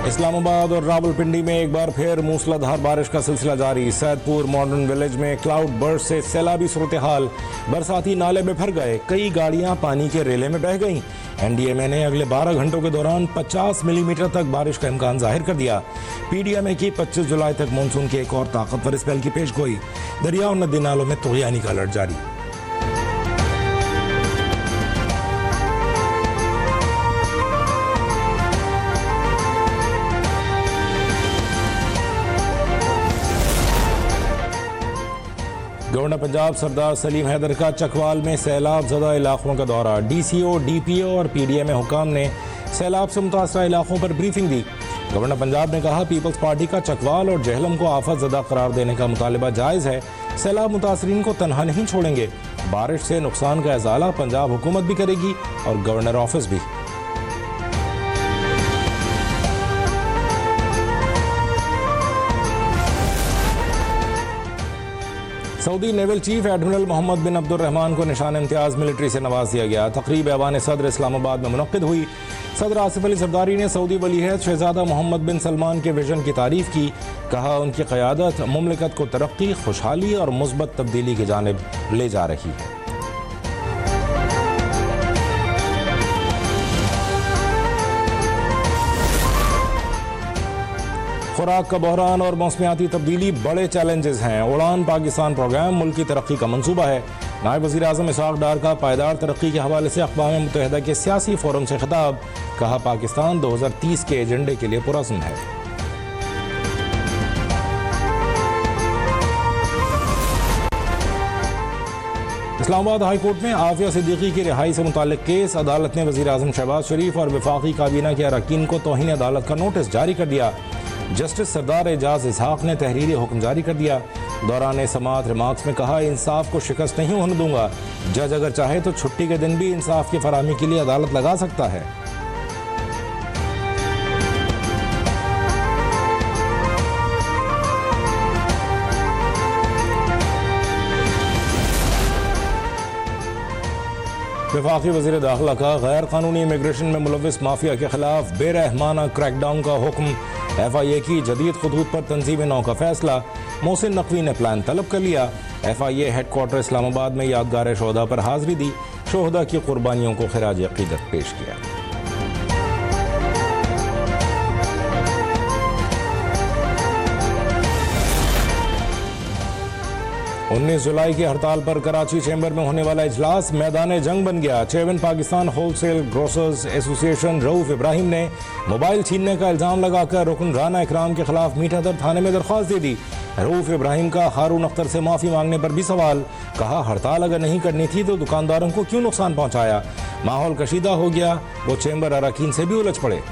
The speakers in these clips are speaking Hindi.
इस्लामाबाद और रावलपिंडी में एक बार फिर मूसलाधार बारिश का सिलसिला जारी। सैदपुर मॉडर्न विलेज में क्लाउड बर्स्ट से सैलाबी सूरत हाल, बरसाती नाले में भर गए, कई गाड़ियां पानी के रेले में बह गईं। एनडीएमए ने अगले 12 घंटों के दौरान 50 मिलीमीटर तक बारिश का इम्कान जाहिर कर दिया। पीडीएमए की 25 जुलाई तक मानसून की एक और ताकतवर स्पेल की पेशगोई। दरिया और नदी नालों में तुग़यानी का अलर्ट जारी। गवर्नर पंजाब सरदार सलीम हैदर का चकवाल में सैलाब ज़दा इलाकों का दौरा। डीसीओ, डीपीओ और पीडीएमए हुकाम ने सैलाब से मुतासरा इलाकों पर ब्रीफिंग दी। गवर्नर पंजाब ने कहा, पीपल्स पार्टी का चकवाल और जहलम को आफत ज़दा करार देने का मुतालबा जायज़ है। सैलाब मुतासरीन को तनहा नहीं छोड़ेंगे। बारिश से नुकसान का इजाला पंजाब हुकूमत भी करेगी और गवर्नर ऑफिस भी। Saudi naval chief admiral Mohammed bin Abdurrahman को निशान इम्तियाज़ मिलिट्री से नवाज दिया गया। तकरीब ऐवान सदर इस्लामाबाद में मुनक्किद हुई। सदर आसिफ अली जरदारी ने सऊदी वलीअहद शहजादा मोहम्मद बिन सलमान के विजन की तारीफ की। कहा, उनकी क़यादत मुमलिकत को तरक्की, खुशहाली और मुस्बत तब्दीली की जानिब ले जा रही है। खुराक का बहरान और मौसमियाती तब्दीली बड़े चैलेंजेस हैं। उड़ान पाकिस्तान प्रोग्राम मुल्क की तरक्की का मंसूबा है। नायब वज़ीर आज़म इसहाक़ डार का पायदार तरक्की के हवाले से अक़वाम मुत्तहिदा के सियासी फोरम से खिताब। कहा, पाकिस्तान 2030 के एजेंडे के लिए पुरअज़्म है। इस्लामाबाद हाई कोर्ट में आफिया सिद्दीकी की रिहाई से मुताल्लिक़ केस। अदालत ने वज़ीर आज़म शहबाज शरीफ और वफाकी काबीना के अरकान को तौहीन अदालत का नोटिस जारी कर दिया। जस्टिस सरदार एजाज इसहाक़ ने तहरीरी हुक्म जारी कर दिया। दौरान समाअत रिमार्क्स में कहा, इंसाफ को शिकस्त नहीं होने दूंगा। जज अगर चाहे तो छुट्टी के दिन भी इंसाफ की फराहमी के लिए अदालत लगा सकता है। वफाकी वज़ीर दाखिला का गैर कानूनी इमिग्रेशन में मुलव्विस माफिया के खिलाफ बेरहमाना क्रैकडाउन का हुक्म। FIA की जदीद खतूत पर तंजीम नौ का फैसला। मोहसिन नकवी ने प्लान तलब कर लिया। FIA हेडक्वार्टर इस्लामाबाद में यादगार शोहदा पर हाजिरी दी। शोहदा की कुर्बानियों को खिराज अकीदत पेश किया। 19 जुलाई की हड़ताल पर कराची चैम्बर में होने वाला इजलास मैदान जंग बन गया। Chairman Pakistan wholesale grocers association Rauf Ibrahim ने मोबाइल छीनने का इल्ज़ाम लगाकर रुकन राना इकराम के खिलाफ मीठादर थाने में दरख्वास्त दे दी। रऊफ इब्राहिम का हारून अख्तर से माफ़ी मांगने पर भी सवाल। कहा, हड़ताल अगर नहीं करनी थी तो दुकानदारों को क्यों नुकसान पहुँचाया। माहौल कशीदा हो गया, वो चैम्बर अरकान से भी उलझ पड़े।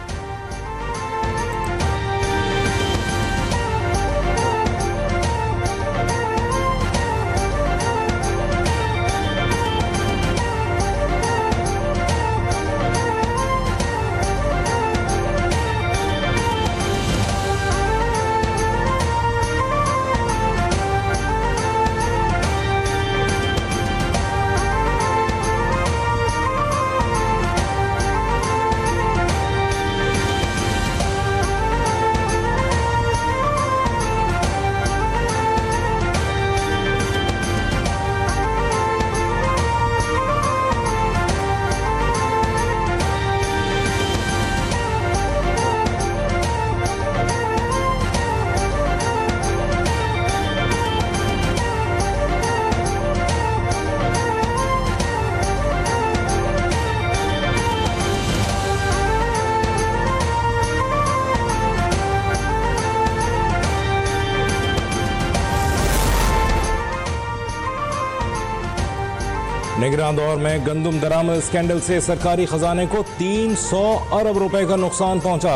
निगरान दौर में गंदम दरामद स्कैंडल से सरकारी खजाने को 300 अरब रुपए का नुकसान पहुंचा।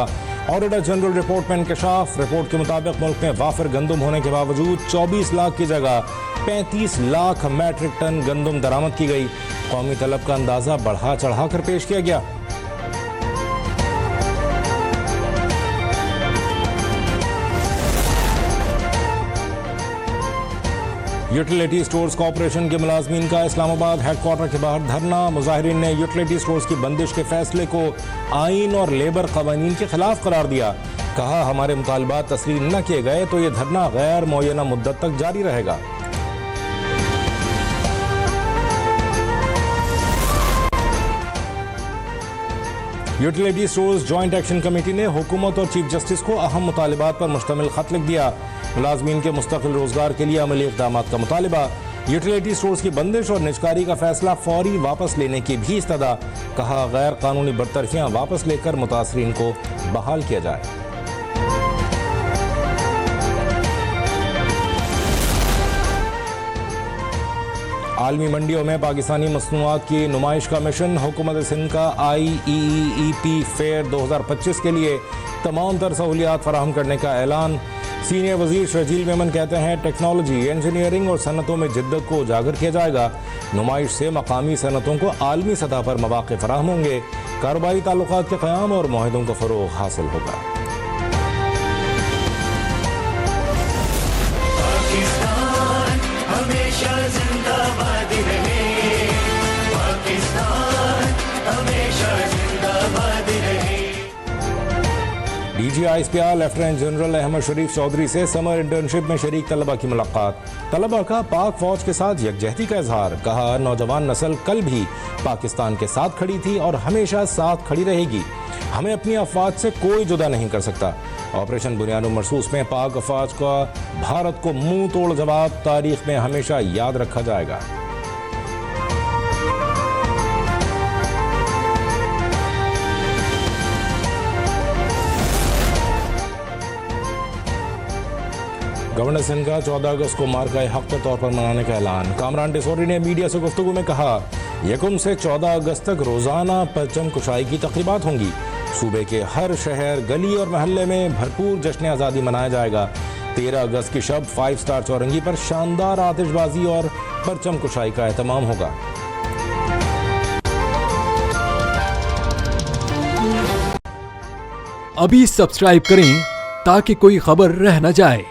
ऑडिटर जनरल रिपोर्ट में इंकशाफ। रिपोर्ट के मुताबिक मुल्क में वाफिर गंदम होने के बावजूद 24 लाख की जगह 35 लाख मैट्रिक टन गंदम दरामद की गई। कौमी तलब का अंदाजा बढ़ा चढ़ा कर पेश किया गया। यूटिलिटी स्टोर्स कॉरपोरेशन के मुलाजमीन का इस्लामाबाद हेडक्वार्टर के बाहर धरना। मुजाहिरीन ने यूटिलिटी स्टोर्स की बंदिश के फैसले को आइन और लेबर कवानीन के खिलाफ करार दिया। कहा, हमारे मुतालबात तस्लीम न किए गए तो ये धरना गैर मुअय्यना मुद्दत तक जारी रहेगा। Utility stores joint action committee ने हुकूमत और चीफ जस्टिस को अहम मुतालिबात पर मुश्तमिल खत लिख दिया। मुलाजमीन के मुस्तकिल रोजगार के लिए अमली इक़दाम का मुतालिबा। यूटिलिटी स्टोर्स की बंदिश और निजकारी का फैसला फौरी वापस लेने की भी इस्तदा। कहा, गैर कानूनी बरतरफियां वापस लेकर मुतासरीन को बहाल किया जाए। आलमी मंडियों में पाकिस्तानी मसनूआत की नुमाइश का मिशन। हुकूमत सिंध का IEEP फेयर 2025 के लिए तमाम तर सहूलियात फराहम करने का ऐलान। सीनियर वजीर शर्जील मेमन कहते हैं, टेक्नोलॉजी, इंजीनियरिंग और सनतों में जिद्दत को उजागर किया जाएगा। नुमाइश से मकामी सनतों को आलमी सतह पर मौक़े फराहम होंगे। कारोबारी ताल्लुकात के क़याम और मुआहदों का फ़रोग़ हासिल होगा। DGISPR लेफ्टिनेंट जनरल अहमद शरीफ चौधरी से समर इंटर्नशिप में शरीक तलबा की मुलाकात। तलबा का पाक फौज के साथ यकजहती का इजहार। कहा, नौजवान नस्ल कल भी पाकिस्तान के साथ खड़ी थी और हमेशा साथ खड़ी रहेगी। हमें अपनी अफवाज से कोई जुदा नहीं कर सकता। ऑपरेशन बुनियाद मरसूस में पाक अफवाज का भारत को मुंह तोड़ जवाब तारीख में हमेशा याद रखा जाएगा। गवर्नर सिंध का 14 अगस्त को मार्का हक के तौर पर मनाने का ऐलान। कामरान डिसोरी ने मीडिया से गुफ्तगू में कहा, 1 से 14 अगस्त तक रोजाना परचम कुशाई की तकरीबात होंगी। सूबे के हर शहर, गली और महल्ले में भरपूर जश्न आज़ादी मनाया जाएगा। 13 अगस्त की शब 5 स्टार चौरंगी पर शानदार आतिशबाजी और परचम कुशाई का एहतमाम होगा। अभी सब्सक्राइब करें ताकि कोई खबर रह न जाए।